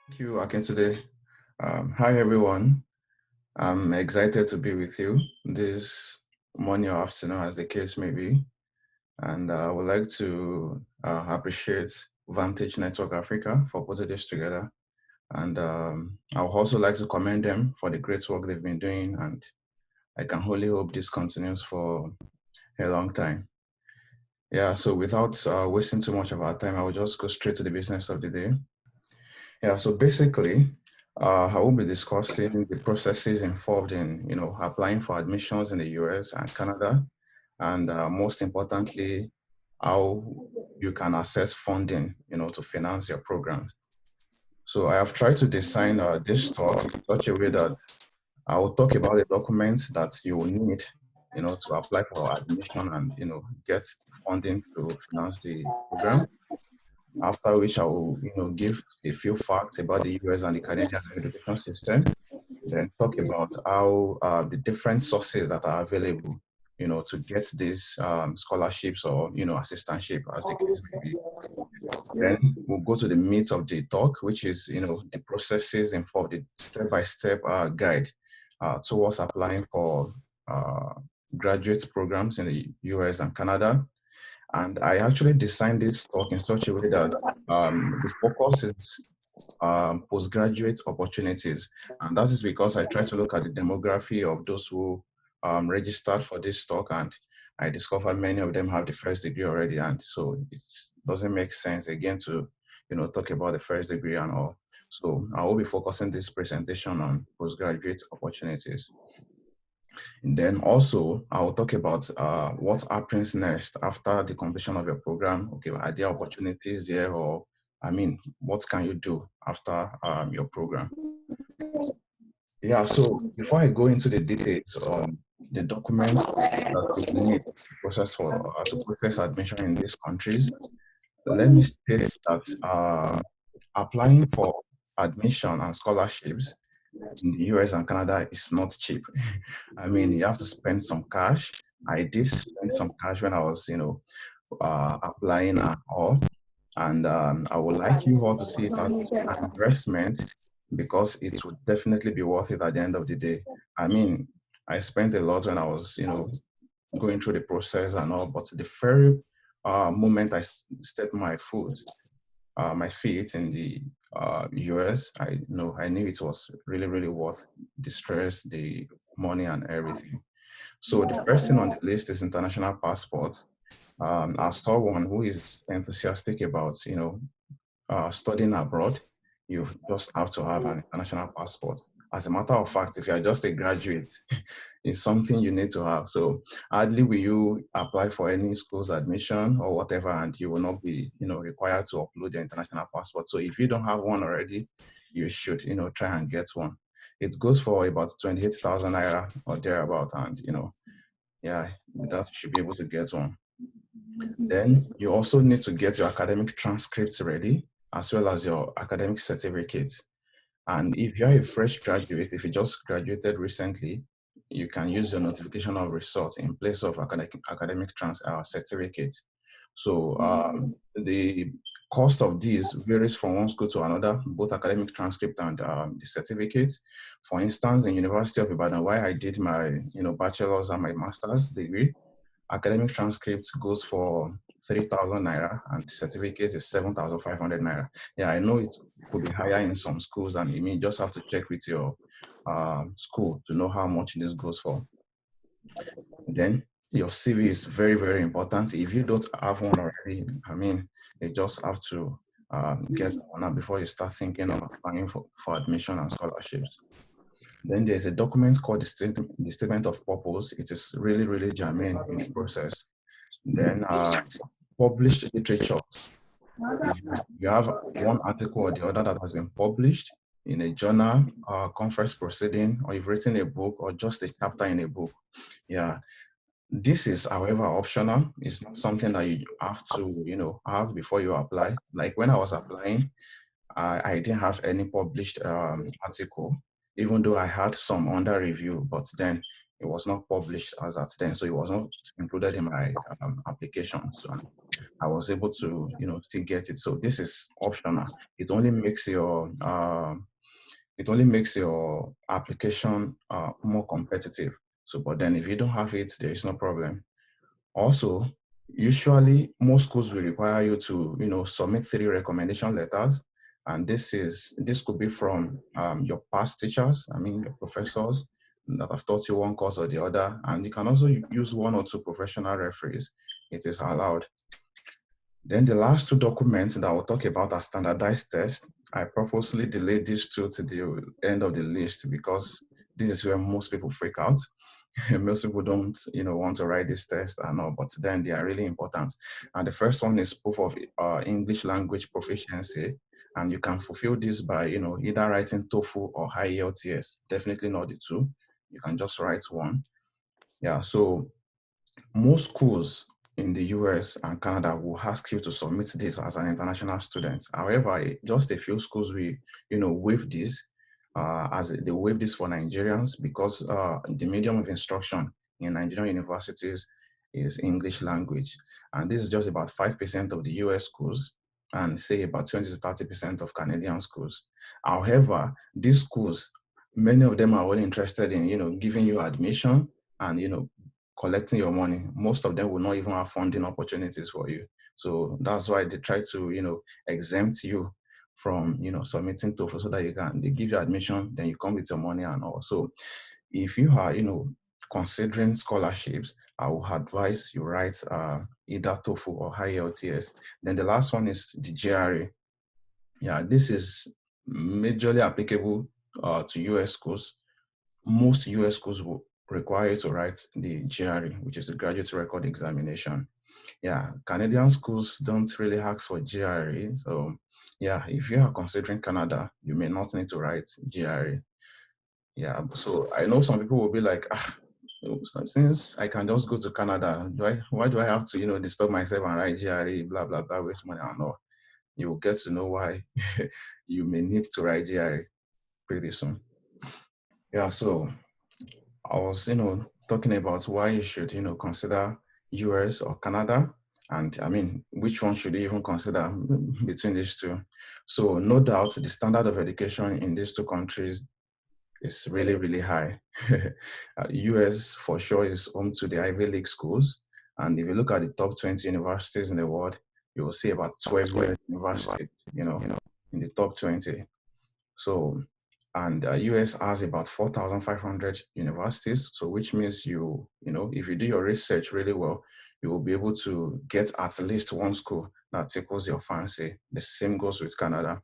Thank you, Akintunde. Hi, everyone. I'm excited to be with you this morning or afternoon, as the case may be. And I would like to appreciate Vantage Network Africa for putting this together. And I would also like to commend them for the great work they've been doing. And I can only hope this continues for a long time. Yeah, so without wasting too much of our time, I will just go straight to the business of the day. Yeah, so basically, I will be discussing the processes involved in, applying for admissions in the US and Canada, and most importantly, how you can access funding, to finance your program. So I have tried to design this talk in such a way that I will talk about the documents that you will need, to apply for admission and, get funding to finance the program. After which I will, give a few facts about the US and the Canadian education system, then talk about how the different sources that are available, to get these scholarships or, assistantship as the case may be. Then we'll go to the meat of the talk, which is, the processes involved, the step-by-step guide towards applying for graduate programs in the US and Canada. And I actually designed this talk in such a way that the focus is postgraduate opportunities. And that is because I try to look at the demography of those who registered for this talk, and I discovered many of them have the first degree already. And so it doesn't make sense again to, talk about the first degree and all. So I will be focusing this presentation on postgraduate opportunities. And then also, I will talk about what happens next after the completion of your program. Okay, are there opportunities there, or what can you do after your program? Yeah, so before I go into the details on the documents that you need to process admission in these countries, let me state that applying for admission and scholarships in the US and Canada is not cheap. You have to spend some cash. I did spend some cash when I was, applying and all. And I would like you all to see it as an investment because it would definitely be worth it at the end of the day. I spent a lot when I was, going through the process and all, but the very moment I stepped my feet in the US, I knew it was really, really worth the stress, the money, and everything. So the first thing on the list is international passport. As someone who is enthusiastic about, studying abroad, you just have to have an international passport. As a matter of fact, if you are just a graduate, it's something you need to have. So hardly will you apply for any school's admission or whatever, and you will not be, required to upload your international passport. So if you don't have one already, you should, try and get one. It goes for about 28,000 naira or thereabout, and yeah, that you should be able to get one. Then you also need to get your academic transcripts ready, as well as your academic certificates. And if you're a fresh graduate, if you just graduated recently, you can use your notification of results in place of academic certificates. So the cost of these varies from one school to another, both academic transcript and the certificates. For instance, in University of Ibadan, where I did my bachelor's and my master's degree, academic transcript goes for 3,000 naira and the certificate is 7,500 naira. Yeah, I know it could be higher in some schools, and you just have to check with your school to know how much this goes for. Then your CV is very, very important. If you don't have one already, you just have to get one before you start thinking of applying for admission and scholarships. Then there's a document called the statement of purpose. It is really, really germane in the process. Then published literature. You have one article or the other that has been published in a journal, conference proceeding, or you've written a book or just a chapter in a book. Yeah. This is, however, optional. It's not something that you have to, have before you apply. Like when I was applying, I didn't have any published article, even though I had some under review, but then it was not published as at then, so it was not included in my application. I was able to, still get it. So this is optional. It only makes your application more competitive. So, but then if you don't have it, there is no problem. Also, usually most schools will require you to, submit 3 recommendation letters. And this could be from your past teachers, your professors that have taught you one course or the other. And you can also use 1 or 2 professional referees. It is allowed. Then the last 2 documents that I'll talk about are standardized tests. I purposely delayed these 2 to the end of the list because this is where most people freak out. Most people don't, want to write this test and all, but then they are really important. And the first one is proof of English language proficiency. And you can fulfill this by, either writing TOEFL or IELTS. Definitely not the 2. You can just write one. Yeah, so most schools in the US and Canada will ask you to submit this as an international student. However, just a few schools will, waive this, as they waive this for Nigerians because the medium of instruction in Nigerian universities is English language. And this is just about 5% of the US schools and say about 20 to 30% of Canadian schools. However, these schools, many of them are only interested in, giving you admission and, collecting your money. Most of them will not even have funding opportunities for you. So that's why they try to, exempt you from, submitting TOEFL so that they give you admission, then you come with your money and all. So if you are, considering scholarships, I would advise you write either TOEFL or IELTS. Then the last one is the GRE. Yeah, this is majorly applicable to US schools. Most US schools will require you to write the GRE, which is the Graduate Record Examination. Yeah, Canadian schools don't really ask for GRE. So yeah, if you are considering Canada, you may not need to write GRE. Yeah, so I know some people will be like, since I can just go to Canada, why do I have to, disturb myself and write GRE, blah, blah, blah, waste money and all. You will get to know why you may need to write GRE pretty soon. Yeah, so I was, talking about why you should, consider US or Canada. And which one should you even consider between these 2? So no doubt the standard of education in these 2 countries is really, really high. US for sure is home to the Ivy League schools. And if you look at the top 20 universities in the world, you will see about 12 universities, in the top 20. So, and US has about 4,500 universities. So which means if you do your research really well, you will be able to get at least 1 school that tickles your fancy. The same goes with Canada.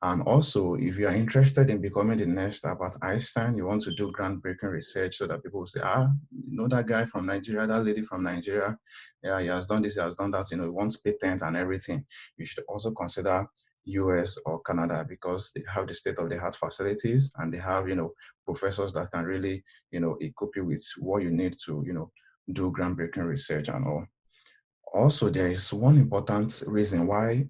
And also, if you are interested in becoming the next Albert Einstein, you want to do groundbreaking research so that people will say, that guy from Nigeria, that lady from Nigeria, yeah, he has done this, he has done that, he wants patent and everything. You should also consider US or Canada because they have the state-of-the-art facilities and they have, professors that can really, equip you with what you need to, do groundbreaking research and all. Also, there is one important reason why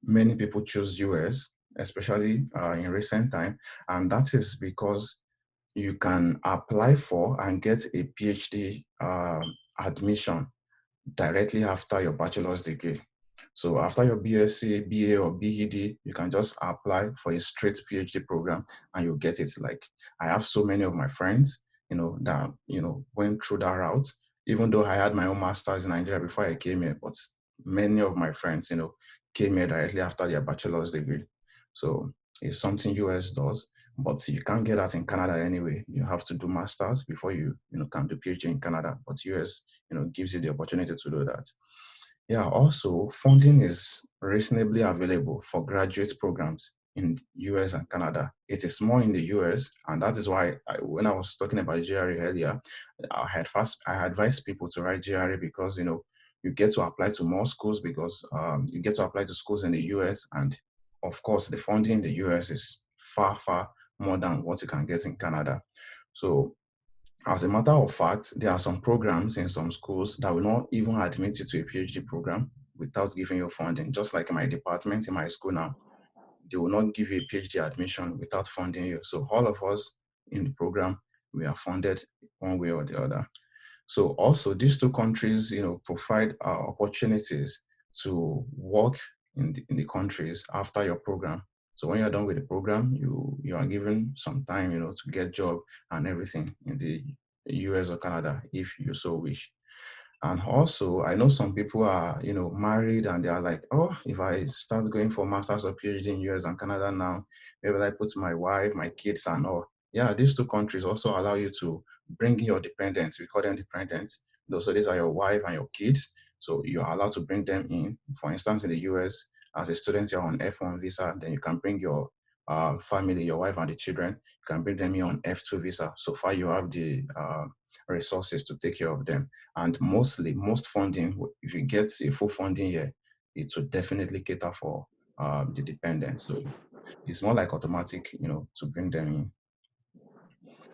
many people choose US, especially in recent time, and that is because you can apply for and get a PhD admission directly after your bachelor's degree. So after your BSc, BA, or BEd, you can just apply for a straight PhD program and you'll get it. Like I have so many of my friends, that, went through that route, even though I had my own master's in Nigeria before I came here, but many of my friends, came here directly after their bachelor's degree. So it's something US does, but you can't get that in Canada anyway. You have to do masters before you, can do PhD in Canada, but US, gives you the opportunity to do that. Yeah, also funding is reasonably available for graduate programs in US and Canada. It is more in the US, and that is why when I was talking about GRE earlier, I advised people to write GRE because you get to apply to more schools because you get to apply to schools in the US, and of course the funding in the US is far, far more than what you can get in Canada. So as a matter of fact, there are some programs in some schools that will not even admit you to a PhD program without giving you funding. Just like in my department, in my school now, they will not give you a PhD admission without funding you. So all of us in the program, we are funded one way or the other. So also these 2 countries, provide opportunities to work in the countries after your program. So when you're done with the program, you are given some time, to get job and everything in the US or Canada if you so wish. And also, I know some people are, married and they are like, oh, if I start going for master's or PhD in US and Canada now, where will I put my wife, my kids and all? Yeah, these two countries also allow you to bring in your dependents. We call them dependents. So these are your wife and your kids. So you're allowed to bring them in. For instance, in the US, as a student, you're on F1 visa, then you can bring your family, your wife and the children, you can bring them in on F2 visa. So far, you have the resources to take care of them. And most funding, if you get a full funding here, it will definitely cater for the dependents. So it's more like automatic, to bring them in.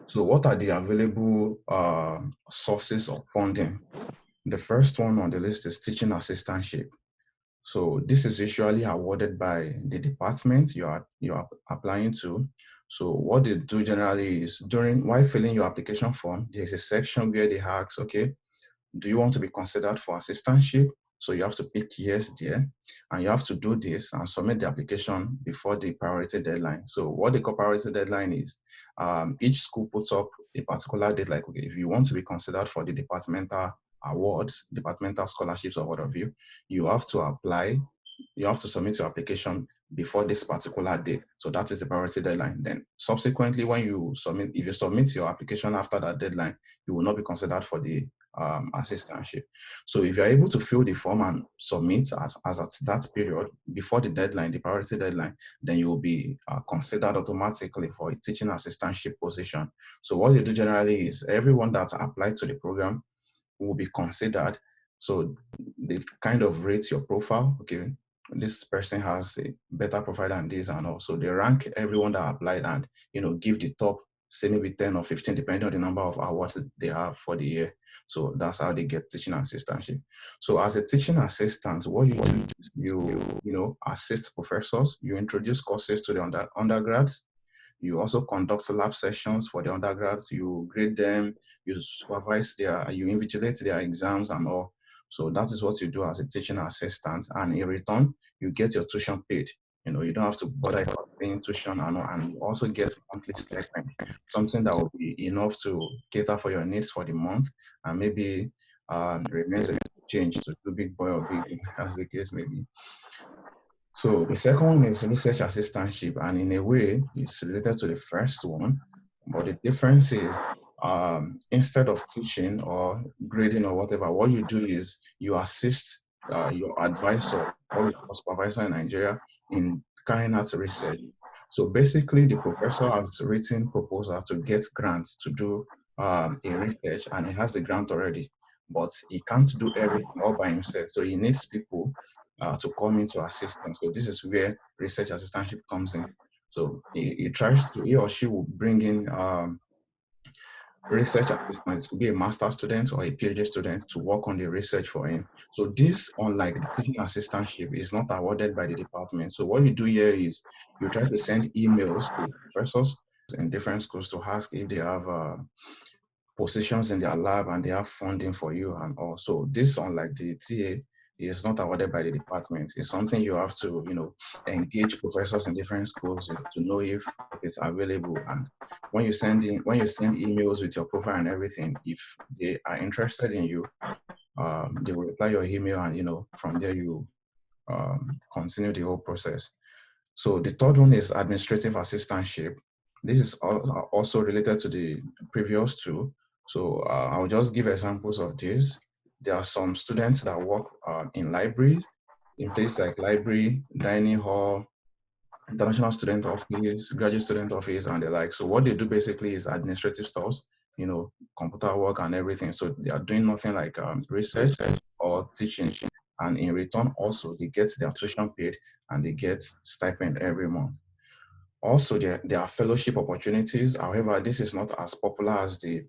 So what are the available sources of funding? The first one on the list is teaching assistantship. So this is usually awarded by the department you are applying to. So what they do generally is while filling your application form, there's a section where they ask, okay, do you want to be considered for assistantship? So you have to pick yes there, and you have to do this and submit the application before the priority deadline. So what the priority deadline is, each school puts up a particular date, like, okay, if you want to be considered for the departmental awards, departmental scholarships or what have you, you have to apply, you have to submit your application before this particular date. So that is the priority deadline. Then subsequently, when you submit, if you submit your application after that deadline, you will not be considered for the assistantship. So if you're able to fill the form and submit as at that period before the deadline, the priority deadline, then you will be considered automatically for a teaching assistantship position. So what you do generally is everyone that's applied to the program will be considered. So they kind of rate your profile. Okay, this person has a better profile than this and all. So they rank everyone that applied and, give the top, say maybe 10 or 15, depending on the number of awards they have for the year. So that's how they get teaching assistantship. So as a teaching assistant, what you do is you assist professors, you introduce courses to the undergrads. You also conduct lab sessions for the undergrads. You grade them, you supervise you invigilate their exams and all. So that is what you do as a teaching assistant. And in return, you get your tuition paid. You don't have to bother about paying tuition and all. And you also get monthly stipend, something that will be enough to cater for your needs for the month and maybe remains a change to do big boy or big girl, as the case may be. So the second one is research assistantship, and in a way, it's related to the first one, but the difference is instead of teaching or grading or whatever, what you do is you assist your advisor or your supervisor in Nigeria in carrying out research. So basically, the professor has written proposal to get grants to do a research, and he has the grant already, but he can't do everything all by himself. So he needs people to come into assistance. So this is where research assistantship comes in. So he or she will bring in research assistants. It could be a master student or a PhD student to work on the research for him. So this, unlike the teaching assistantship, is not awarded by the department. So what you do here is you try to send emails to professors in different schools to ask if they have positions in their lab and they have funding for you. And also this, unlike the TA, is not awarded by the department. It's something you have to, engage professors in different schools to know if it's available. And when you send emails with your profile and everything, if they are interested in you, they will reply your email, and from there you continue the whole process. So the third one is administrative assistantship. This is also related to the previous two. So I'll just give examples of this. There are some students that work in libraries, in places like library, dining hall, international student office, graduate student office, and the like. So what they do basically is administrative stuff, computer work and everything. So they are doing nothing like research or teaching. And in return, also, they get their tuition paid and they get stipend every month. Also, there are fellowship opportunities. However, this is not as popular as the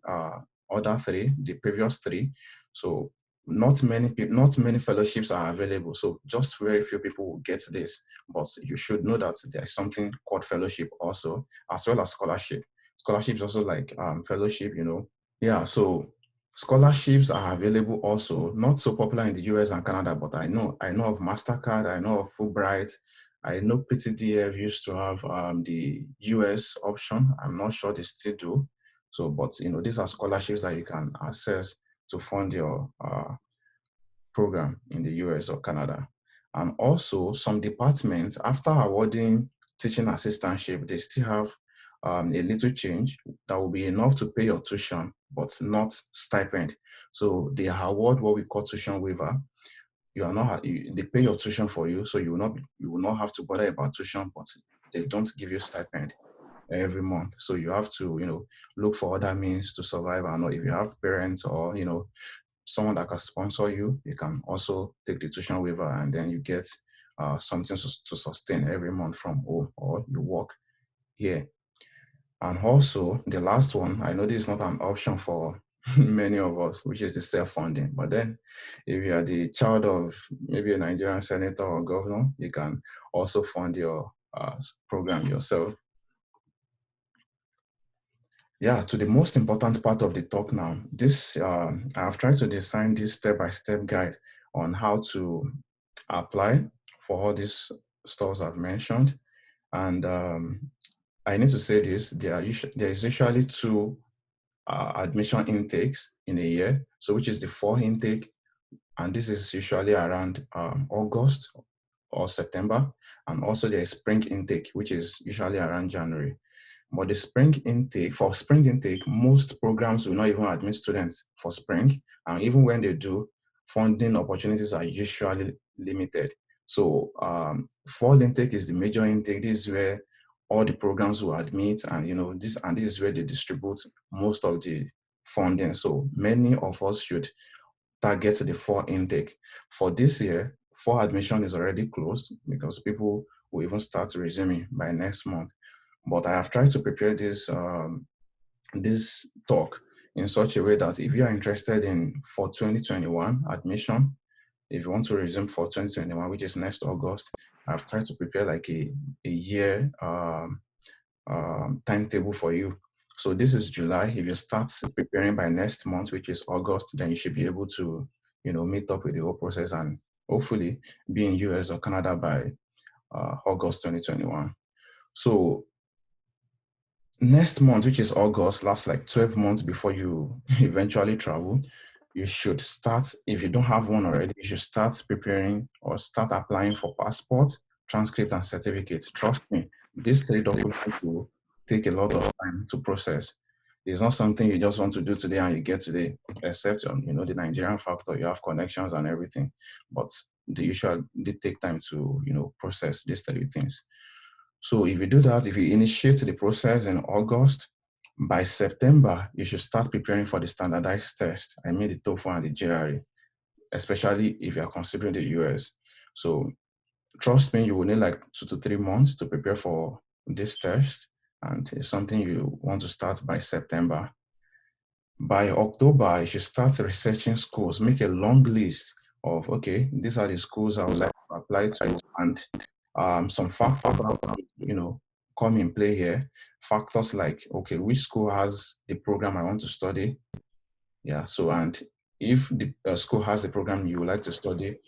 other three, the previous three. So not many fellowships are available. So just very few people will get this. But you should know that there is something called fellowship also, as well as scholarship. Scholarship is also like fellowship, Yeah, so Scholarships are available also, not so popular in the US and Canada, but I know of MasterCard, I know of Fulbright, I know PTDF used to have the US option. I'm not sure they still do. So, but these are scholarships that you can access to fund your program in the US or Canada. And also some departments, after awarding teaching assistantship, they still have a little change that will be enough to pay your tuition, but not stipend. So they award what we call tuition waiver. You are not, they pay your tuition for you, so you will not have to bother about tuition, but they don't give you stipend every month. So you have to, look for other means to survive. I know if you have parents or, someone that can sponsor you, you can also take the tuition waiver and then you get something to sustain every month from home or you work here. And also the last one, I know this is not an option for many of us, which is the self-funding. But then if you are the child of maybe a Nigerian senator or governor, you can also fund your program yourself. Yeah, to the most important part of the talk now. This I've tried to design this step-by-step guide on how to apply for all these stuff I've mentioned. And I need to say this: there is usually two admission intakes in a year. So, which is the fall intake, and this is usually around August or September, and also there is spring intake, which is usually around January. But for spring intake, most programs will not even admit students for spring. And even when they do, funding opportunities are usually limited. So fall intake is the major intake. This is where all the programs will admit, and this is where they distribute most of the funding. So many of us should target the fall intake. For this year, fall admission is already closed because people will even start resuming by next month. But I have tried to prepare this talk in such a way that if you are interested in for 2021 admission, if you want to resume for 2021, which is next August, I've tried to prepare like a year timetable for you. So this is July. If you start preparing by next month, which is August, then you should be able to, meet up with the whole process and hopefully be in US or Canada by August 2021. So next month, which is August, lasts like 12 months before you eventually travel. You should start, if you don't have one already, you should start preparing or start applying for passport, transcript, and certificates. Trust me, these three documents will take a lot of time to process. It's not something you just want to do today and you get today, except the Nigerian factor, you have connections and everything. But they take time to, process these three things. So if you do that, if you initiate the process in August, by September, you should start preparing for the standardized test. I mean the TOEFL and the GRE, especially if you're considering the US. So trust me, you will need like 2 to 3 months to prepare for this test. And it's something you want to start by September. By October, you should start researching schools. Make a long list of, okay, these are the schools I would like to apply to, and some factors come in play here. Factors like, okay, which school has the program I want to study? Yeah, so, and if the school has the program you would like to study,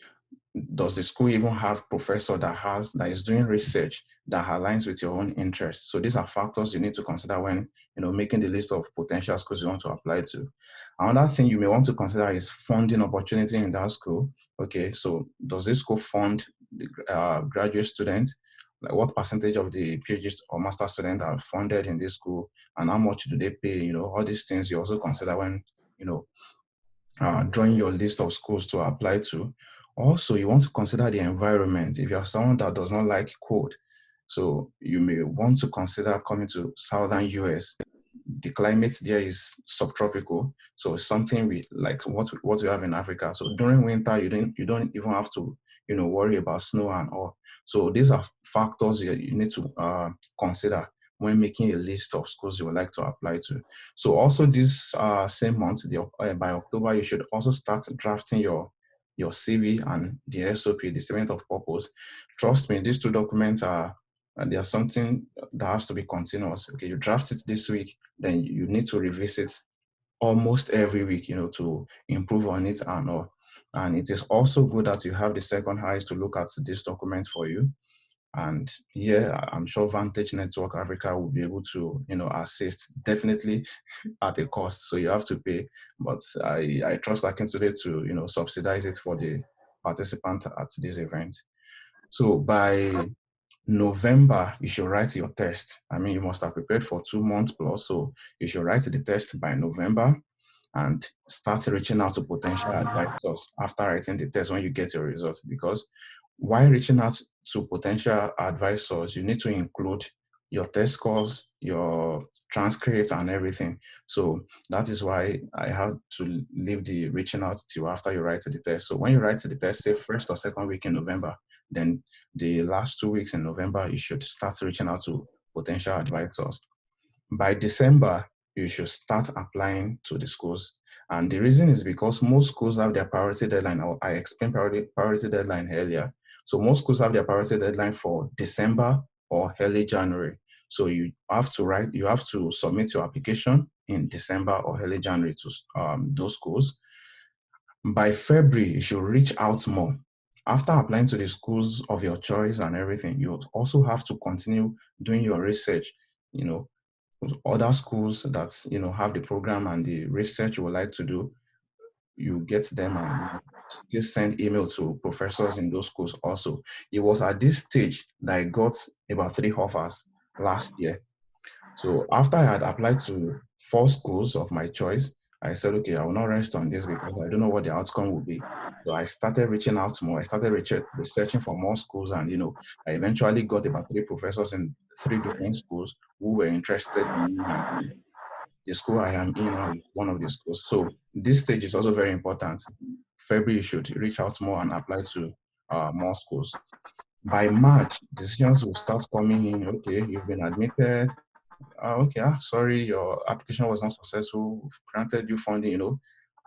does the school even have professor that is doing research that aligns with your own interests? So these are factors you need to consider when making the list of potential schools you want to apply to. Another thing you may want to consider is funding opportunity in that school. Okay, so does this school fund the graduate students? Like what percentage of the PhD or master students are funded in this school, and how much do they pay? All these things you also consider when drawing your list of schools to apply to. Also, you want to consider the environment. If you're someone that does not like cold, so you may want to consider coming to southern US. The climate there is subtropical, so it's something we like what we have in Africa. So during winter, you don't even have to worry about snow and all. So these are factors you need to consider when making a list of schools you would like to apply to. So also this same month, by October, you should also start drafting your CV and the SOP, the statement of purpose. Trust me, these two documents are and there's something that has to be continuous. Okay, you draft it this week, then you need to revisit almost every week, to improve on it and all. And it is also good that you have the second eyes to look at this document for you. And yeah, I'm sure Vantage Network Africa will be able to, assist, definitely at a cost. So you have to pay, but I trust Akintoday to, subsidize it for the participant at this event. So by November, you should write your test. I mean, you must have prepared for 2 months plus, so you should write the test by November and start reaching out to potential advisors after writing the test when you get your results. Because while reaching out to potential advisors, you need to include your test scores, your transcript, and everything. So that is why I had to leave the reaching out till after you write the test. So when you write the test, say first or second week in November, then the last 2 weeks in November, you should start reaching out to potential advisors. By December, you should start applying to the schools. And the reason is because most schools have their priority deadline. I explained priority deadline earlier. So most schools have their priority deadline for December or early January. So you have to submit your application in December or early January to those schools. By February, you should reach out more. After applying to the schools of your choice and everything, you also have to continue doing your research, other schools that have the program and the research you would like to do. You get them and just send email to professors in those schools also. It was at this stage that I got about 3 offers last year. So after I had applied to 4 schools of my choice, I said, okay, I will not rest on this because I don't know what the outcome will be. So I started reaching out more. I started researching for more schools, and I eventually got about 3 professors in 3 different schools who were interested in me, and the school I am in now is one of the schools. So this stage is also very important. February, you should reach out more and apply to more schools. By March, decisions will start coming in. Okay, you've been admitted. Okay, sorry, your application was not successful. We've granted you funding,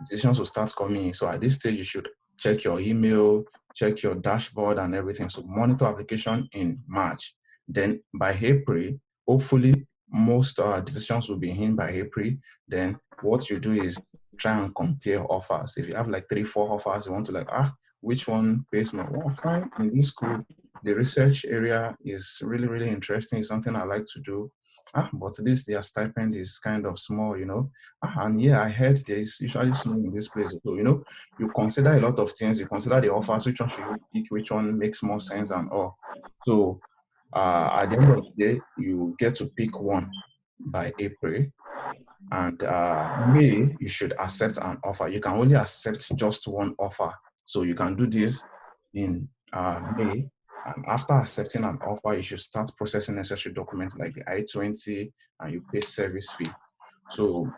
decisions will start coming in. So at this stage, you should check your email, check your dashboard and everything. So monitor application in March. Then by April, hopefully most decisions will be in by April. Then what you do is try and compare offers. If you have like 3, 4 offers, you want to which one pays more? Well, fine, in this school, the research area is really, really interesting. It's something I like to do. But their stipend is kind of small. And yeah, I heard there's usually snow in this place. So, you consider a lot of things. You consider the offers, which one should you pick, which one makes more sense and all. So at the end of the day, you get to pick one by April. And May, you should accept an offer. You can only accept just one offer. So you can do this in May. And after accepting an offer, you should start processing necessary documents like the I-20, and you pay service fee. So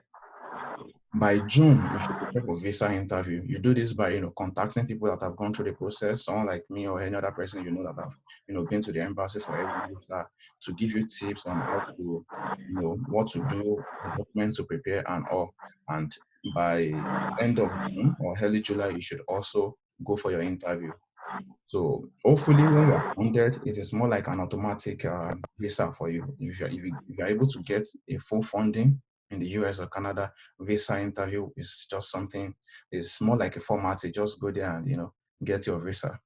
by June, you should prepare for visa interview. You do this by, contacting people that have gone through the process, someone like me or any other person that have, been to the embassy for every visa, to give you tips on how to, what to do, the documents to prepare and all. And by end of June or early July, you should also go for your interview. So hopefully when you're funded, it is more like an automatic visa for you. If you're able to get a full funding in the US or Canada, visa interview is just something, it's more like a formality. Just go there and, get your visa.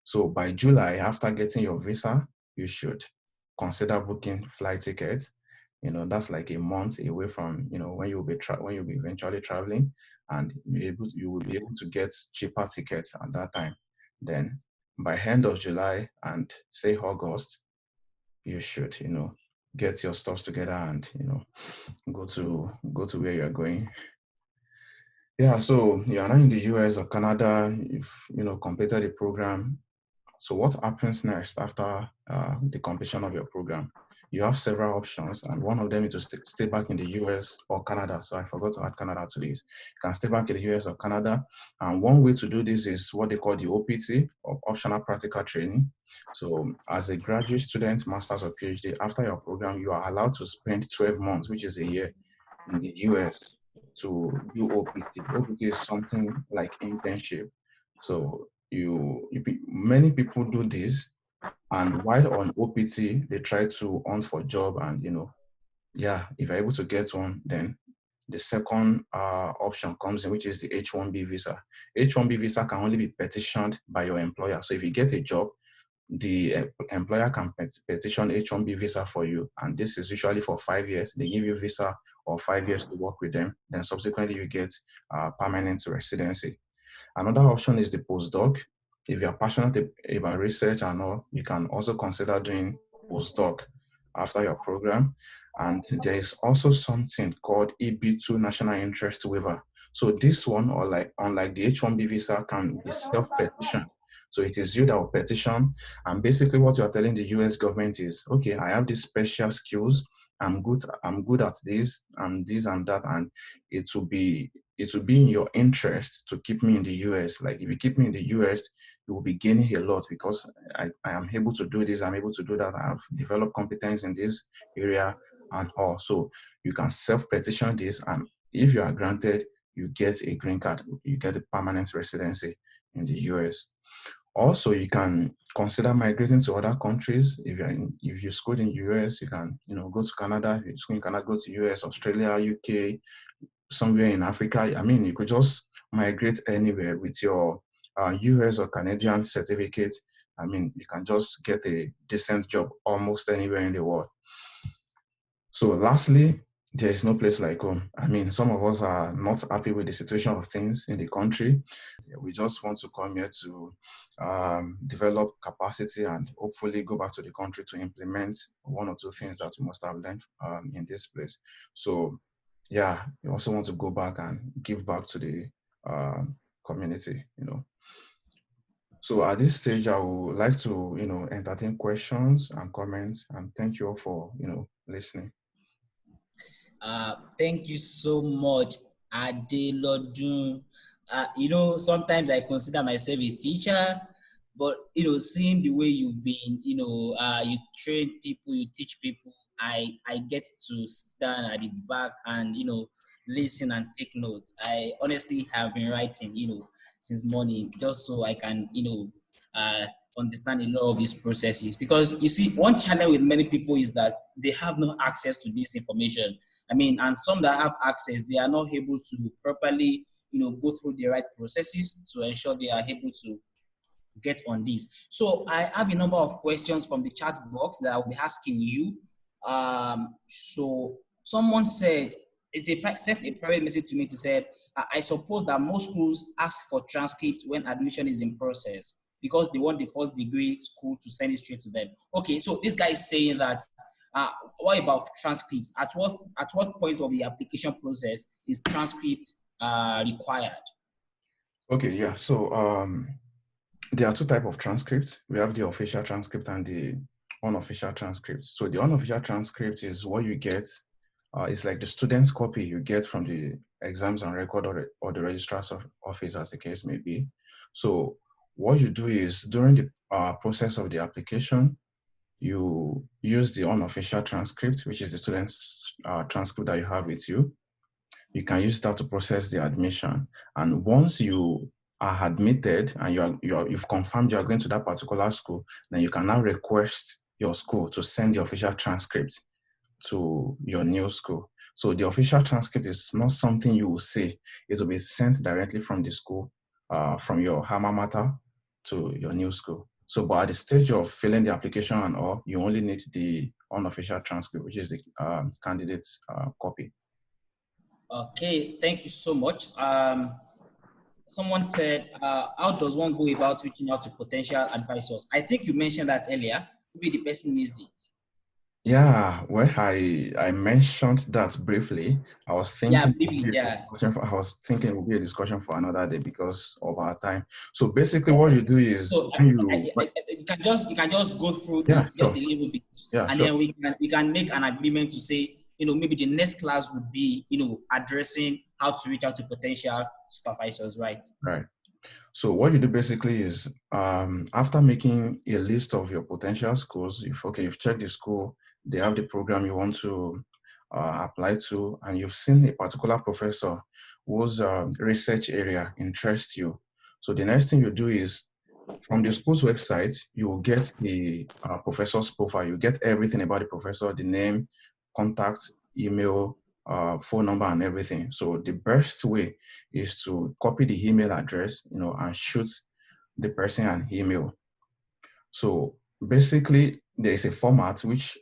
So by July, after getting your visa, you should consider booking flight tickets. That's like a month away from, when you'll be eventually traveling, and you will be able to get cheaper tickets at that time. Then by end of July and say August, you should, get your stuff together and, go to where you're going. Yeah, so you're now in the US or Canada, you've, completed the program. So what happens next after the completion of your program? You have several options, and one of them is to stay back in the US or Canada. So I forgot to add Canada to this. You can stay back in the US or Canada. And one way to do this is what they call the OPT, or Optional Practical Training. So as a graduate student, master's or PhD, after your program, you are allowed to spend 12 months, which is a year, in the US to do OPT. OPT is something like internship. So many people do this, and while on OPT, they try to hunt for job, and if you're able to get one, then the second option comes in, which is the H-1B visa. H-1B visa can only be petitioned by your employer. So if you get a job, the employer can petition H-1B visa for you, and this is usually for 5 years. They give you visa or 5 years to work with them. Then subsequently you get permanent residency. Another option is the postdoc. If you're passionate about research and all, you can also consider doing postdoc after your program. And there is also something called EB2 National Interest Waiver. So this one, or unlike the H-1B visa, can be self-petitioned. So it is you that will petition. And basically what you're telling the US government is, okay, I have these special skills. I'm good at this and this and that. And it will be in your interest to keep me in the US. Like if you keep me in the US, you will be gaining a lot because I am able to do this, I'm able to do that. I have developed competence in this area and all. So you can self-petition this, and if you are granted, you get a green card, you get a permanent residency in the US. Also, you can consider migrating to other countries. If you schooled in US, you can go to Canada. If you school in Canada, go to US, Australia, UK, somewhere in Africa. I mean, you could just migrate anywhere with your US or Canadian certificate. I mean, you can just get a decent job almost anywhere in the world. So lastly, there is no place like home. I mean, some of us are not happy with the situation of things in the country. We just want to come here to develop capacity and hopefully go back to the country to implement one or two things that we must have learned in this place. So yeah, we also want to go back and give back to the community, So at this stage, I would like to, entertain questions and comments, and thank you all for, listening. Thank you so much, Adelodun. Sometimes I consider myself a teacher, but seeing the way you've been, you train people, you teach people, I get to sit down at the back and listen and take notes. I honestly have been writing, since morning, just so I can, understand a lot of these processes. Because you see, one challenge with many people is that they have no access to this information. I mean, and some that have access, they are not able to properly, go through the right processes to ensure they are able to get on this. So I have a number of questions from the chat box that I'll be asking you. So someone said, sent a private message to me to say, I suppose that most schools ask for transcripts when admission is in process because they want the first degree school to send it straight to them. Okay, so this guy is saying that, what about transcripts? At what point of the application process is transcript required? Okay, yeah. So there are two types of transcripts. We have the official transcript and the unofficial transcript. So the unofficial transcript is what you get. It's like the student's copy you get from the exams and record or the registrar's office, as the case may be. So what you do is during the process of the application, you use the unofficial transcript, which is the student's transcript that you have with you. You can use that to process the admission. And once you are admitted and you've confirmed you are going to that particular school, then you can now request your school to send the official transcript to your new school. So the official transcript is not something you will see. It will be sent directly from the school, from your alma mater to your new school. So, but at the stage of filling the application and all, you only need the unofficial transcript, which is the candidate's copy. Okay, thank you so much. Someone said, how does one go about reaching out to potential advisors? I think you mentioned that earlier. Maybe the person missed it. Yeah, well, I mentioned that briefly. I was thinking, I was thinking it would be a discussion for another day because of our time. So basically, what you do is you can just go through just a little bit, and then we can make an agreement to say, maybe the next class would be, addressing how to reach out to potential supervisors, right? Right. So what you do basically is, after making a list of your potential schools, you've checked the school, they have the program you want to apply to, and you've seen a particular professor whose research area interests you. So the next thing you do is, from the school's website, you will get the professor's profile. You get everything about the professor, the name, contact, email, phone number and everything. So the best way is to copy the email address, and shoot the person an email. So basically, there is a format which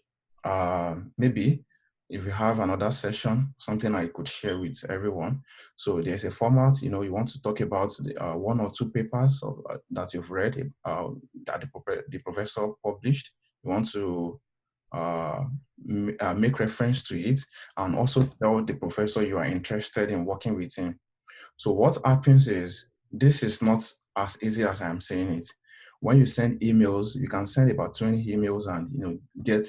maybe if you have another session, something I could share with everyone. So there's a format, you want to talk about the, one or two papers that you've read that the professor published. You want to make reference to it and also tell the professor you are interested in working with him. So what happens is, this is not as easy as I'm saying it. When you send emails, you can send about 20 emails and get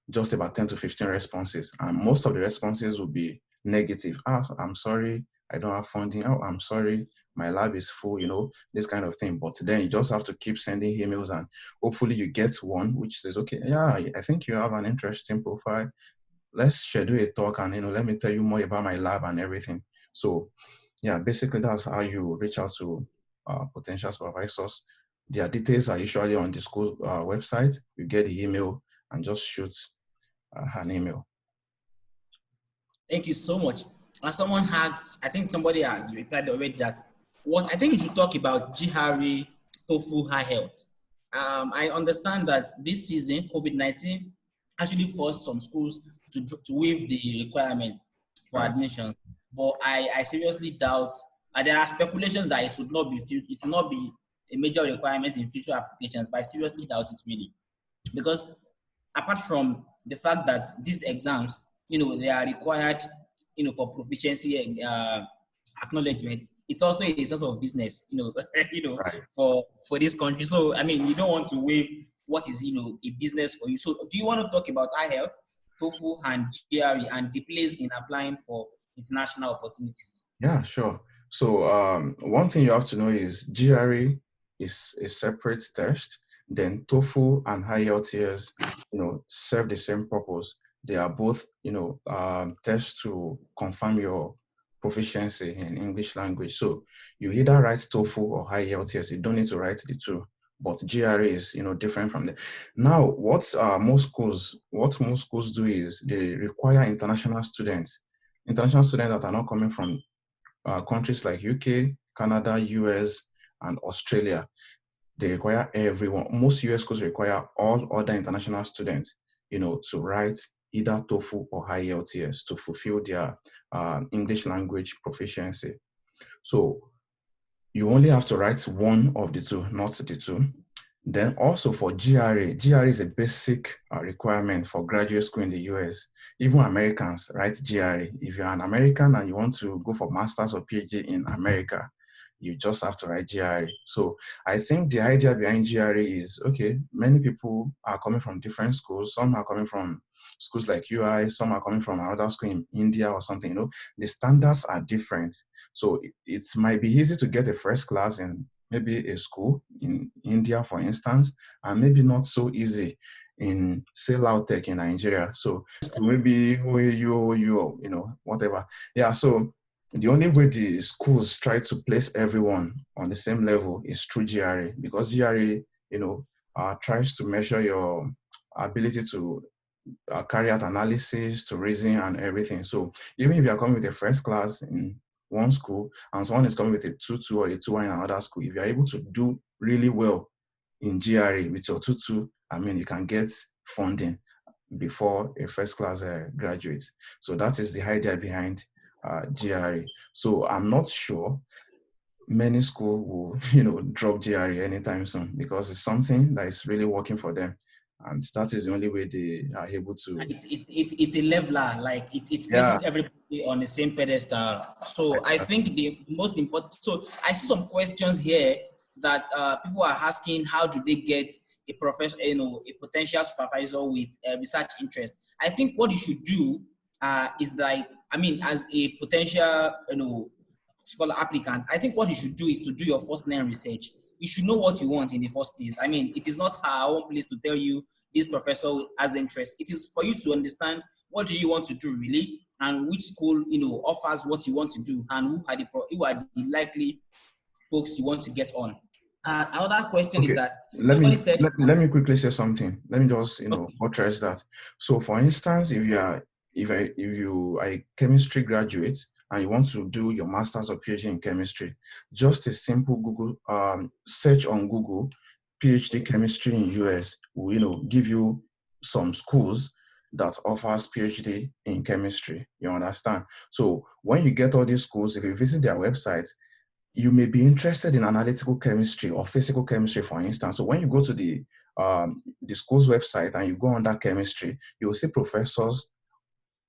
just about 10 to 15 responses. And most of the responses will be negative. I'm sorry, I don't have funding. Oh, I'm sorry, my lab is full, this kind of thing. But then you just have to keep sending emails and hopefully you get one which says, okay, yeah, I think you have an interesting profile. Let's schedule a talk and let me tell you more about my lab and everything. So yeah, basically that's how you reach out to potential supervisors. Their details are usually on the school website. You get the email and just shoot an email. Thank you so much. As someone has, I think somebody has replied already that what I think you should talk about GRE, TOEFL, high health. I understand that this season, COVID-19 actually forced some schools to waive the requirement for Right. admission. But I seriously doubt, and there are speculations that it will not be a major requirement in future applications, but I seriously doubt it really. Because apart from the fact that these exams, they are required, for proficiency acknowledgement, it's also a source of business, Right. for this country. So, I mean, you don't want to waive what is, a business for you. So, do you want to talk about iHealth, TOEFL, and GRE, and the place in applying for international opportunities? Yeah, sure. So one thing you have to know is GRE is a separate test. Then TOEFL and IELTS, serve the same purpose. They are both, tests to confirm your proficiency in English language. So you either write TOEFL or IELTS. You don't need to write the two. But GRE is, different from that. Now, what most schools do is they require international students that are not coming from countries like UK, Canada, US, and Australia. They require everyone. Most US schools require all other international students, to write either TOEFL or IELTS to fulfill their English language proficiency. So you only have to write one of the two, not the two. Then also for GRE is a basic requirement for graduate school in the US. Even Americans write GRE. If you're an American and you want to go for master's or PhD in America, you just have to write GRE. So I think the idea behind GRE is, okay, many people are coming from different schools. Some are coming from schools like UI, some are coming from another school in India or something, the standards are different. So it might be easy to get a first class in maybe a school in India, for instance, and maybe not so easy in, say, Lautech in Nigeria. So maybe OAU, whatever. Yeah, so the only way the schools try to place everyone on the same level is through GRE, because GRE, tries to measure your ability to carry out analysis, to reason and everything. So even if you are coming with a first class in one school and someone is coming with a 2-2 or a 2-1 in another school, if you're able to do really well in GRE with your 2-2, I mean, you can get funding before a first class graduates. So that is the idea behind GRE. So I'm not sure many schools will, drop GRE anytime soon, because it's something that is really working for them. And that is the only way they are able to. It's a leveler, like it Yeah. places everybody on the same pedestal. So I think the most important, so I see some questions here that people are asking, how do they get a professor, a potential supervisor with research interest? I think what you should do is like, I mean, as a potential, scholar applicant, I think what you should do is to do your first name research. You should know what you want in the first place. I mean, it is not our own place to tell you this professor has interest. It is for you to understand what do you want to do really, and which school offers what you want to do, and who are the likely folks you want to get on. Another question is Okay, that let somebody me said, let me quickly say something. Let me just okay, buttress that. So, for instance, if you are if you are a chemistry graduate and you want to do your master's or PhD in chemistry, just a simple Google search on Google, PhD chemistry in US will give you some schools that offers PhD in chemistry. You understand? So when you get all these schools, if you visit their websites, you may be interested in analytical chemistry or physical chemistry, for instance. So when you go to the school's website and you go under chemistry, you will see professors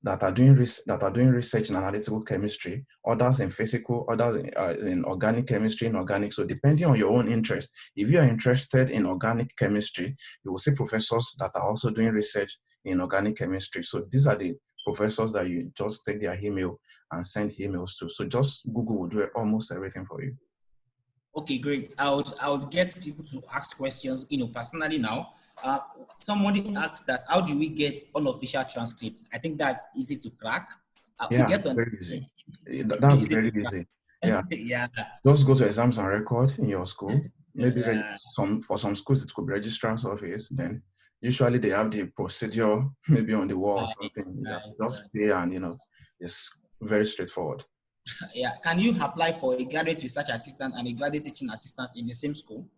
that are doing research in analytical chemistry, others in physical, others in organic chemistry, inorganic. So depending on your own interest, if you are interested in organic chemistry, you will see professors that are also doing research in organic chemistry. So these are the professors that you just take their email and send emails to. So just Google will do almost everything for you. Okay, great. I would get people to ask questions, personally now. Somebody asked that, how do we get unofficial transcripts? I think that's easy to crack. We Yeah, get on. very easy. That's Easy to very crack. easy. Yeah. Yeah. Just go to exams and record in your school. Maybe Yeah. for some schools it could be registrar's office. Then usually they have the procedure maybe on the wall or Right, something. You right, just pay and it's very straightforward. yeah. Can you apply for a graduate research assistant and a graduate teaching assistant in the same school?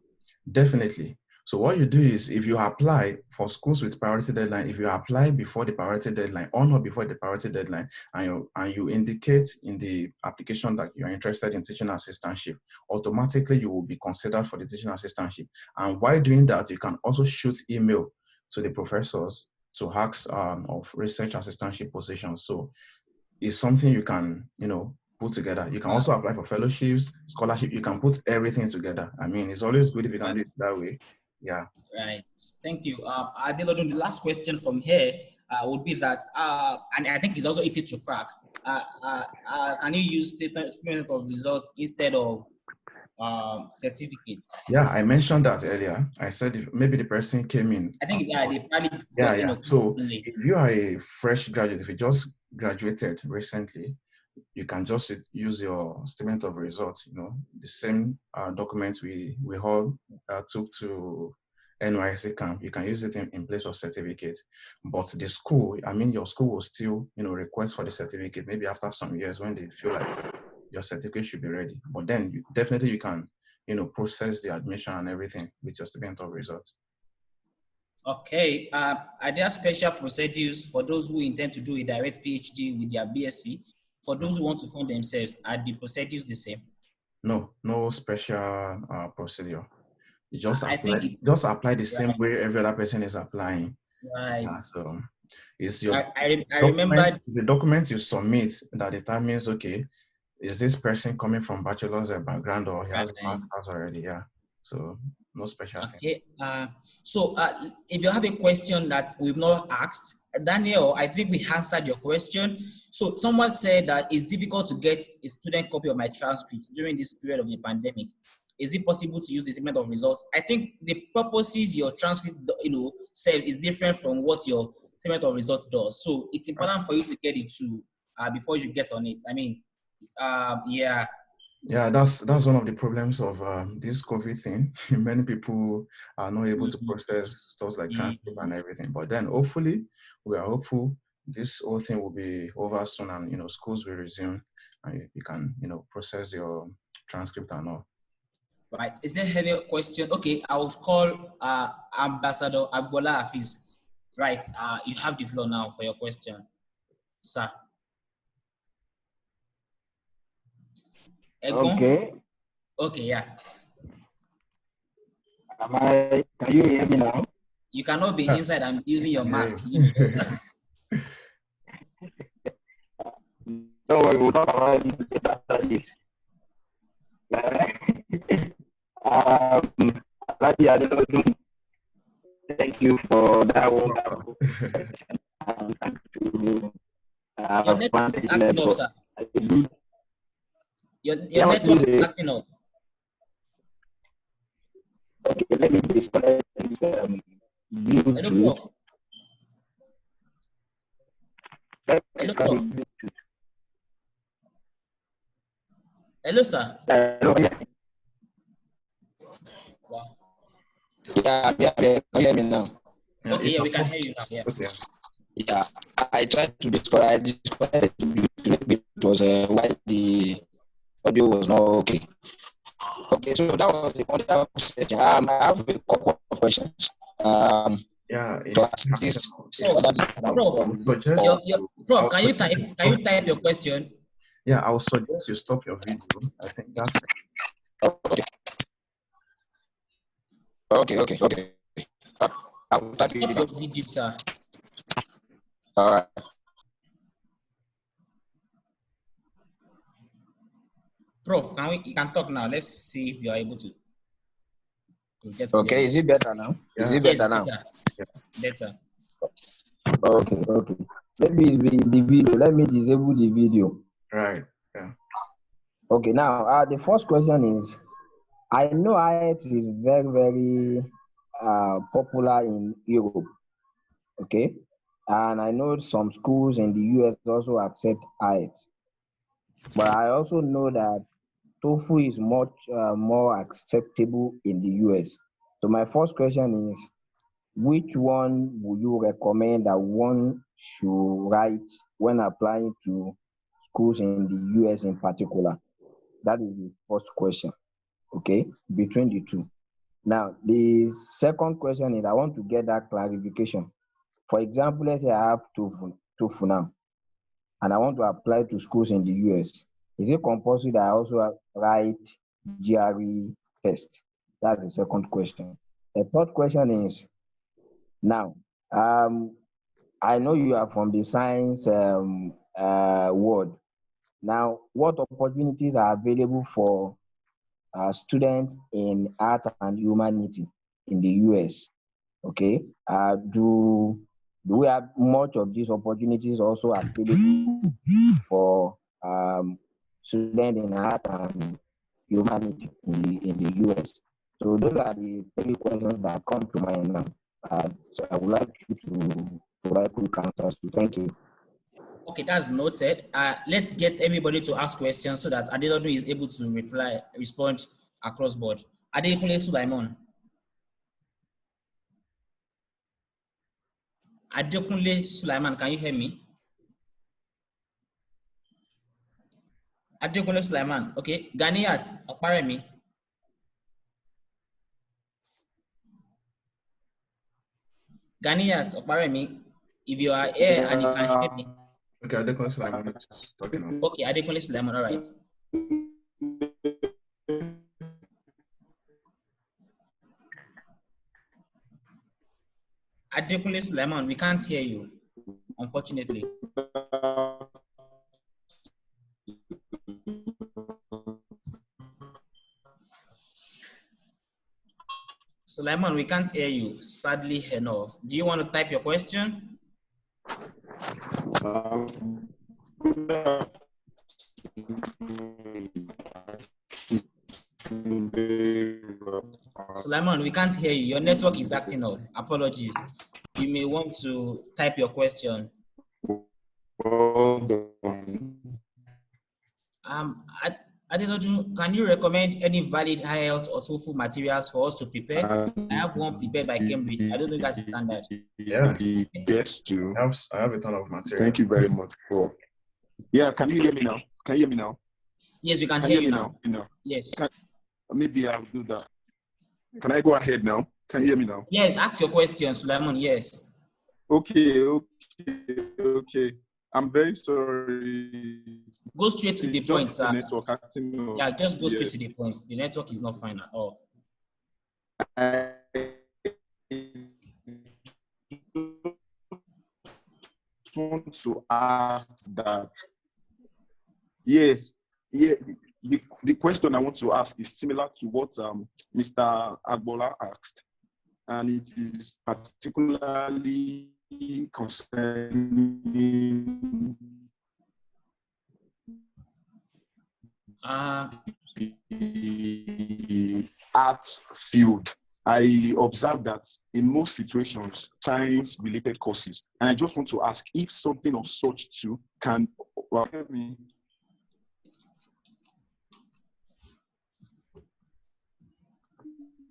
Definitely. So what you do is if you apply for schools with priority deadline, if you apply before the priority deadline or not before the priority deadline, and you indicate in the application that you're interested in teaching assistantship, automatically you will be considered for the teaching assistantship. And while doing that, you can also shoot email to the professors to ask of research assistantship positions. So it's something you can, put together. You can also apply for fellowships, scholarship. You can put everything together. I mean, it's always good if you can do it that way. Yeah. Right. Thank you. Adelodun, the last question from here would be that, and I think it's also easy to crack. Can you use statement of results instead of certificates? Yeah, I mentioned that earlier. I said maybe the person came in. I think they probably Yeah, got yeah. So late. if you are a fresh graduate, if you just graduated recently, you can just use your statement of results, the same documents we all took to NYC camp. You can use it in place of certificate. But the school, your school will still, request for the certificate maybe after some years when they feel like your certificate should be ready. But then definitely you can, process the admission and everything with your statement of results. Okay. Are there special procedures for those who intend to do a direct PhD with their BSc? For those who want to fund themselves, are the procedures the same? No special procedure. You just I apply, think the same right, way every other person is applying. right. So it's your I remember. the document you submit that determines, okay, is this person coming from bachelor's background or he has a Right. master's already? Yeah. So no special thing. Okay. So if you have a question that we've not asked, Daniel, I think we answered your question. So someone said that it's difficult to get a student copy of my transcripts during this period of the pandemic. Is it possible to use the statement of results? I think the purposes your transcript, says is different from what your statement of results does. So it's important for you to get it too before you get on it. I mean, yeah. Yeah, that's one of the problems of this COVID thing. Many people are not able to process stuff like transcript and everything. But then hopefully, we are hopeful this whole thing will be over soon and schools will resume and you can process your transcript and all. Right. Is there any question? Okay, I will call Ambassador Agbola Hafiz. Right. You have the floor now for your question, sir. Egbon? Okay. Okay, yeah. Can you hear me now? You cannot be inside and using your mask. Don't worry, we'll talk about it after this. Thank you for that wonderful question. Thank you to your network is acting up, sir. Your network is acting up. Okay, let me disconnect Hello, Prof. Hello, Prof. Hello, sir. Hello. Wow. Yeah, can you hear me now? Okay, yeah, we can hear you now. Yeah. Okay. Yeah, I tried to discover. I discovered it was why the audio was not okay. Okay, so that was the only question. I have a couple of questions. Yeah, To it's assist Prof, suggest Prof, I'll can you suggest type? you Can stop. you type your question? Yeah, I'll suggest you stop your video. I think that's okay, okay. I will type Stop it your down. video, sir. All right. Prof, you can talk now. Let's see if you are able to get clear. Okay, is it better now? Is yeah, it Yes, better now? better. yeah. Better. Okay. Maybe it's the video. Let me disable the video. Right. Yeah. Okay, now the first question is, I know IELTS is very, very popular in Europe. Okay, and I know some schools in the US also accept IELTS, but I also know that TOEFL is much more acceptable in the US. So my first question is, which one would you recommend that one should write when applying to schools in the US in particular? That is the first question. Okay, between the two. Now, the second question is I want to get that clarification. For example, let's say I have TOEFL now, and I want to apply to schools in the US. Is it compulsory that I also write GRE test? That's the second question. The third question is, now, I know you are from the science world. Now, what opportunities are available for students in art and humanity in the US? Okay, do we have much of these opportunities also available for students in art and humanity in the US? So those are the three questions that come to mind now. So I would like you to provide quick answers to. Thank you. Okay, that's noted. Let's get everybody to ask questions so that Adelodu is able to respond across board. Adekunle Sulaiman. Adekunle Sulaiman, can you hear me? Adekunle Sulaiman. Okay. Ganiyat Oparemi. Ganiyat Oparemi. If you are here and you can hear me. Okay, I declare I'm talking now. Okay, Adekunle Sulaiman, all right. Adekunle Sulaiman, we can't hear you, unfortunately. Sulaiman, we can't hear you, sadly enough. Do you want to type your question? Sulaiman, we can't hear you. Your network is acting up. Apologies. You may want to type your question. Adelodu, can you recommend any valid IELTS or TOEFL materials for us to prepare? I have one prepared by Cambridge. I don't know if that's standard. Yeah, Yes, too. I have a ton of material. Thank you very much for. Yeah, can you hear me now? Can you hear me now? Yes, we can hear you now. No. Yes. Maybe I'll do that. Can I go ahead now? Can you hear me now? Yes, ask your question, Sulaiman. Yes. Okay. I'm very sorry. Go straight to the point, sir. Network acting up. Yeah, just go straight to the point. The network is not fine at all. I want to ask that. Yes. Yeah. The question I want to ask is similar to what Mr. Agbola asked, and it is particularly concerning the art field. I observed that in most situations, science-related courses, and I just want to ask if something of such too can help me.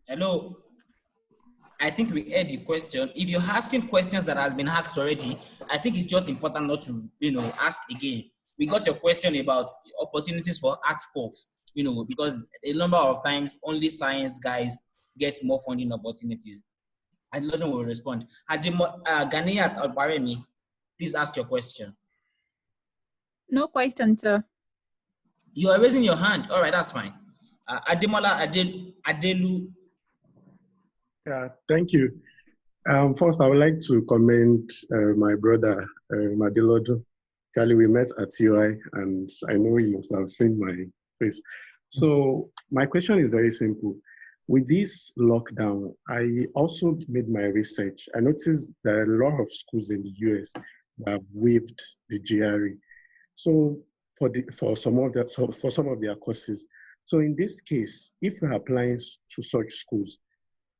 Hello. I think we heard the question. If you're asking questions that has been asked already, I think it's just important not to, ask again. We got your question about opportunities for art folks, because a number of times only science guys get more funding opportunities. I don't know will respond. Ganiyat Albaremi, please ask your question. No question, sir. You are raising your hand. All right, that's fine. Ademola Adelu. Yeah, thank you. First, I would like to commend my brother, Madilodo. Charlie, we met at UI, and I know you must have seen my face. So my question is very simple. With this lockdown, I also made my research. I noticed there are a lot of schools in the US that have waived the GRE. So for some of their courses. So in this case, if you're applying to such schools,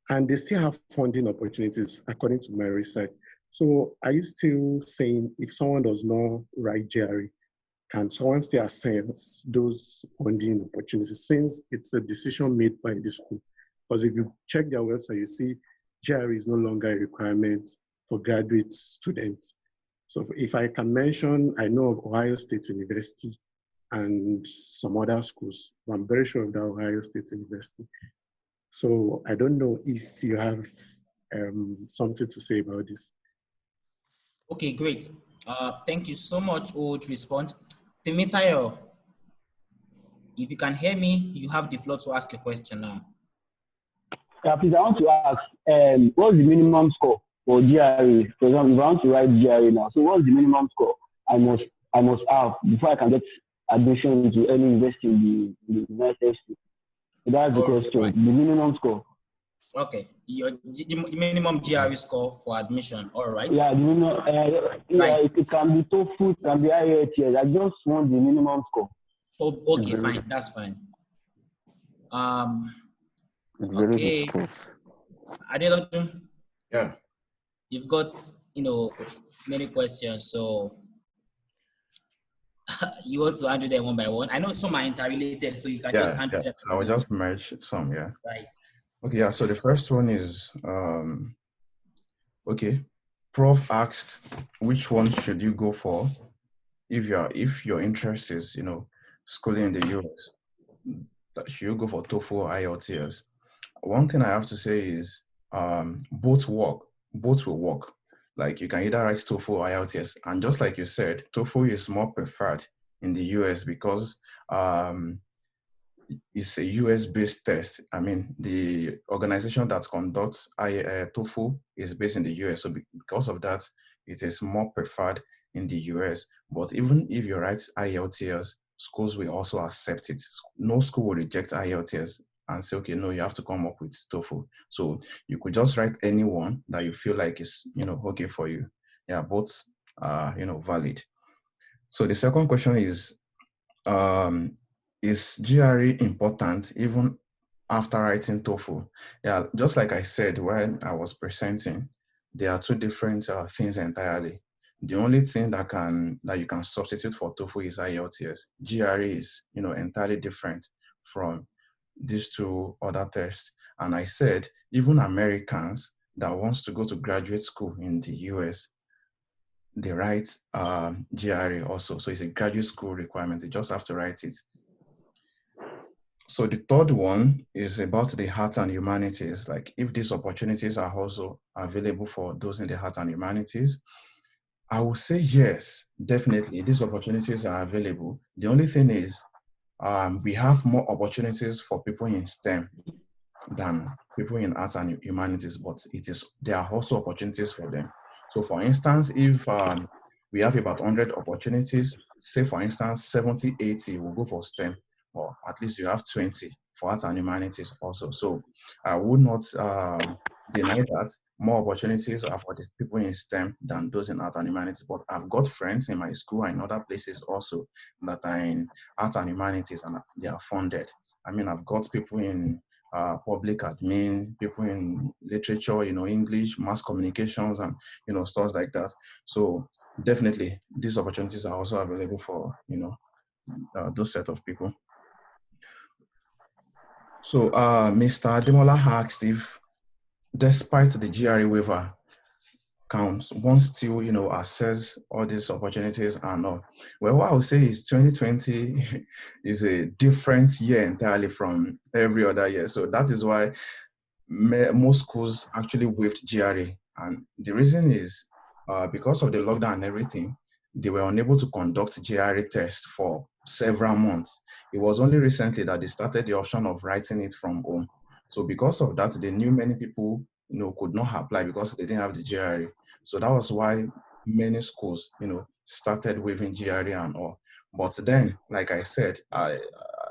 and they still have funding opportunities, according to my research. So are you still saying if someone does not write GRE, can someone still access those funding opportunities since it's a decision made by the school? Because if you check their website, you see GRE is no longer a requirement for graduate students. So if I can mention, I know of Ohio State University and some other schools, but I'm very sure of the Ohio State University. So I don't know if you have something to say about this. Okay, great. Thank you so much, to respond. Temitayo, if you can hear me, you have the floor to ask your question now. Yeah, please, I want to ask, what's the minimum score for GRE? For example, if I want to write GRE now, so what's the minimum score I must have before I can get admission to any university in the United States? So that's the question, right. The minimum score. Okay, the minimum GRE score for admission, all right? Yeah, the minimum, right. It can be TOEFL, it can be IELTS. I just want the minimum score. Okay, fine, that's fine. Okay, Adelodu. Yeah. You've got, many questions, so you want to handle them one by one. I know some are interrelated, so you can just handle them. So I will just merge some, yeah. Right. Okay, yeah, so the first one is, okay, Prof asked, which one should you go for if your interest is, schooling in the US? Should you go for TOEFL or IELTS? One thing I have to say is, both will work. Like you can either write TOEFL or IELTS, and just like you said, TOEFL is more preferred in the US because it's a US-based test. I mean, the organization that conducts TOEFL is based in the US, so because of that, it is more preferred in the US. But even if you write IELTS, schools will also accept it. No school will reject IELTS and say, okay, no, you have to come up with TOEFL. So you could just write any one that you feel like is, okay for you. Yeah, both are, valid. So the second question is GRE important even after writing TOEFL? Yeah, just like I said when I was presenting, there are two different things entirely. The only thing that you can substitute for TOEFL is IELTS. GRE is, entirely different from these two other tests. And I said, even Americans that wants to go to graduate school in the US, they write GRE also. So it's a graduate school requirement. You just have to write it. So the third one is about the arts and humanities. Like if these opportunities are also available for those in the arts and humanities, I would say yes, definitely. These opportunities are available. The only thing is we have more opportunities for people in STEM than people in arts and humanities, but there are also opportunities for them. So for instance, if we have about 100 opportunities, say for instance, 70, 80 will go for STEM, or at least you have 20 for arts and humanities also. So I would not deny that more opportunities are for the people in STEM than those in art and humanities. But I've got friends in my school and other places also that are in art and humanities and they are funded. I mean, I've got people in public admin, people in literature, English, mass communications, and stuff like that. So definitely, these opportunities are also available for those set of people. So Mr. Ademola asked if despite the GRE waiver, can one still, assess all these opportunities and all? Well, what I would say is 2020 is a different year entirely from every other year. So that is why most schools actually waived GRE. And the reason is because of the lockdown and everything, they were unable to conduct GRE tests for several months. It was only recently that they started the option of writing it from home. So because of that, they knew many people, could not apply because they didn't have the GRE. So that was why many schools, started waiving GRE and all. But then, like I said,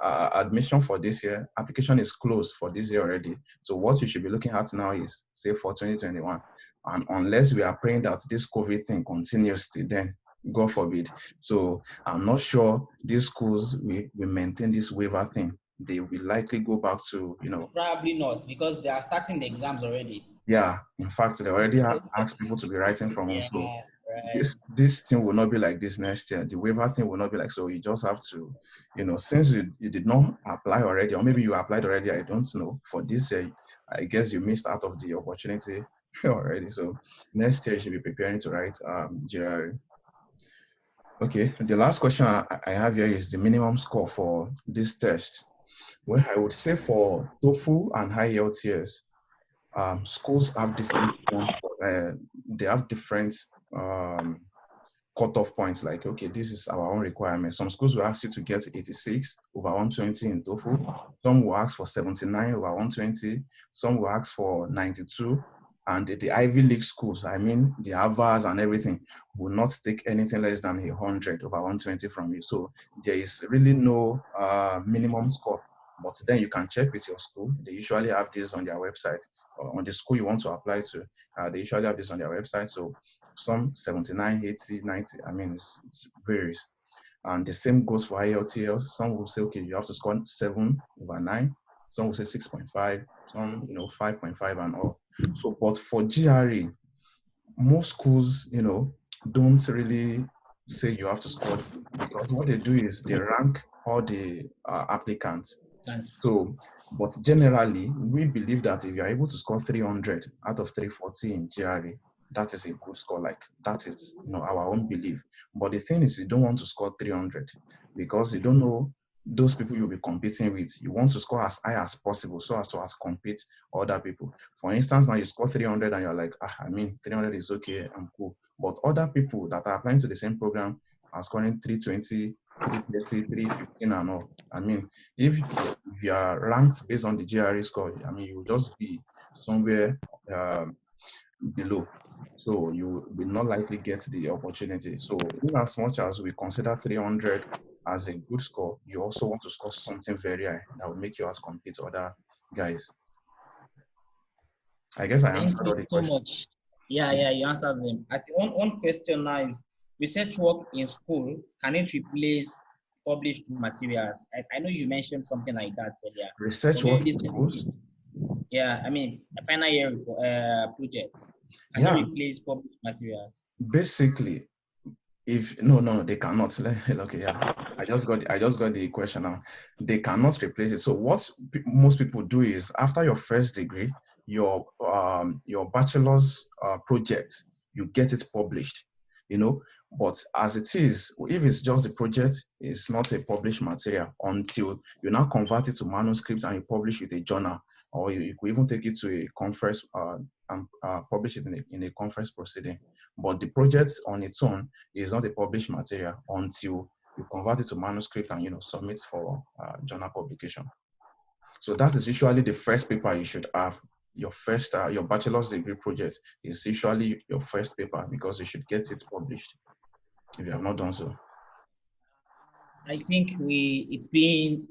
admission for this year, application is closed for this year already. So what you should be looking at now is, say, for 2021. And unless we are praying that this COVID thing continues till then, God forbid. So I'm not sure these schools will maintain this waiver thing. They will likely go back to, Probably not, because they are starting the exams already. Yeah, in fact, they already asked people to be writing from home. Yeah, So right. this thing will not be like this next year. The waiver thing will not be like, so you just have to, since you did not apply already, or maybe you applied already, I don't know. For this year, I guess you missed out of the opportunity already. So next year you should be preparing to write GRE. Okay, the last question I have here is the minimum score for this test. Well, I would say for TOEFL and IELTS, schools have different ones, they have different cutoff points. Like, okay, this is our own requirement. Some schools will ask you to get 86 over 120 in TOEFL. Some will ask for 79 over 120. Some will ask for 92. And the Ivy League schools, I mean, the Harvards and everything, will not take anything less than 100 over 120 from you. So there is really no minimum score. But then you can check with your school. They usually have this on their website, or on the school you want to apply to. They usually have this on their website. So some 79, 80, 90, I mean, it varies. And the same goes for IELTS. Some will say, okay, you have to score 7 over 9. Some will say 6.5, some, 5.5 and all. So, but for GRE, most schools, don't really say you have to score, because what they do is they rank all the applicants. So, but generally, we believe that if you're able to score 300 out of 340 in GRE, that is a good score. Like, that is, our own belief. But the thing is, you don't want to score 300 because you don't know those people you'll be competing with. You want to score as high as possible so as to compete other people. For instance, now you score 300 and you're like, 300 is okay, I'm cool. But other people that are applying to the same program are scoring 320, 330, 315 and all. I mean, if you are ranked based on the GRE score, I mean, you will just be somewhere below. So you will not likely get the opportunity. So in as much as we consider 300 as a good score, you also want to score something very high that will make you as compete other guys. I guess I answered all the questions. Thank you so much. Yeah, you answered them. One question now is, research work in school, can it replace published materials? I know you mentioned something like that earlier. Research work in schools? Yeah, I mean, a final year project. Can it replace published materials? Basically, no, they cannot. Okay, yeah. I just got the question now. They cannot replace it. So what most people do is, after your first degree, your bachelor's project, you get it published, But as it is, if it's just a project, it's not a published material until you now convert it to manuscript and you publish with a journal, or you could even take it to a conference and publish it in a conference proceeding. But the project on its own is not a published material until you convert it to manuscript and submit for journal publication. So that is usually the first paper you should have. Your first, your bachelor's degree project is usually your first paper, because you should get it published if you have not done so. I think it's been,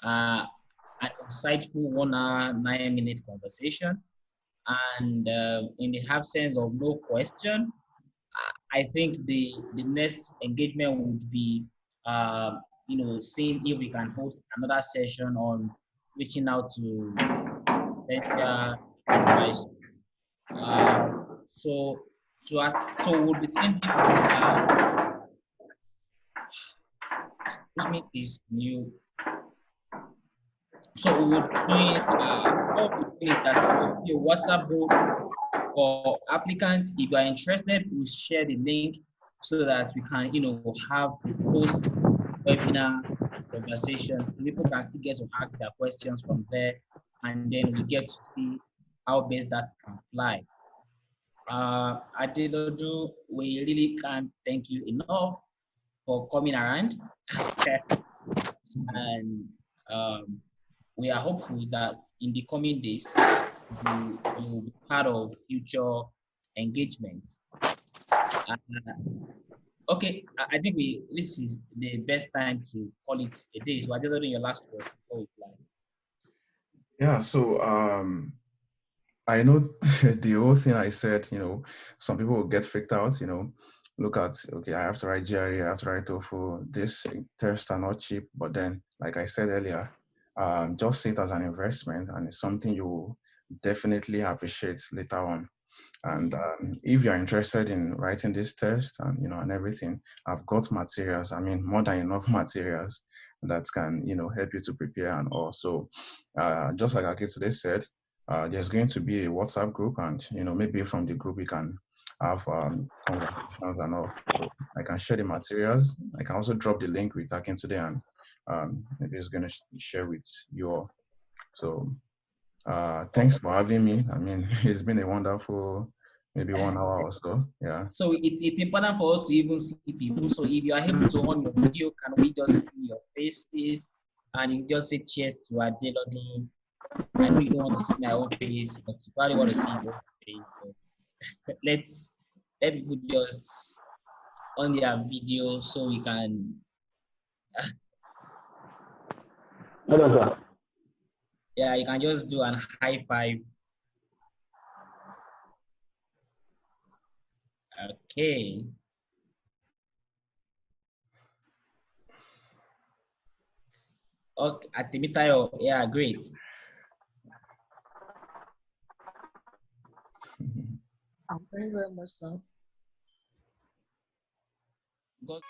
an insightful 1 hour, 9-minute conversation. And in the absence of no question, I think the next engagement would be, seeing if we can host another session on reaching out to potential advice. So we'll be seeing this. Excuse me, please. So we would doing what we do is that we will do a WhatsApp group for applicants. If you are interested, we'll share the link so that we can, have a post webinar conversation. People can still get to ask their questions from there, and then we get to see how best that can fly. Adelodu, we really can't thank you enough for coming around. And we are hopeful that in the coming days, you will be part of future engagements. Okay, I think this is the best time to call it a day. So I just your last word before we fly. Yeah, so I know the whole thing I said, some people will get freaked out, look at, okay, I have to write GRE, I have to write TOEFL, these tests are not cheap, but then, like I said earlier, just see it as an investment, and it's something you will definitely appreciate later on. And if you're interested in writing this test and everything, I've got materials, more than enough materials that can, help you to prepare. And also, just like Aki today said, there's going to be a WhatsApp group, and, maybe from the group we can have conversations and all. So I can share the materials. I can also drop the link with Akin today, and maybe it's going to share with you all. So thanks for having me. It's been a wonderful, maybe 1 hour or so. Yeah. So it's important for us to even see people. So if you are able to on your video, can we just see your faces? And you just say cheers to Adelodu. I know you don't want to see my own face, but you probably want to see his own face. So let people just on their video so we can. Hello, sir. Yeah, you can just do an high five. Okay. Okay, Atimitayo, yeah, great. Thank you very much, sir. God.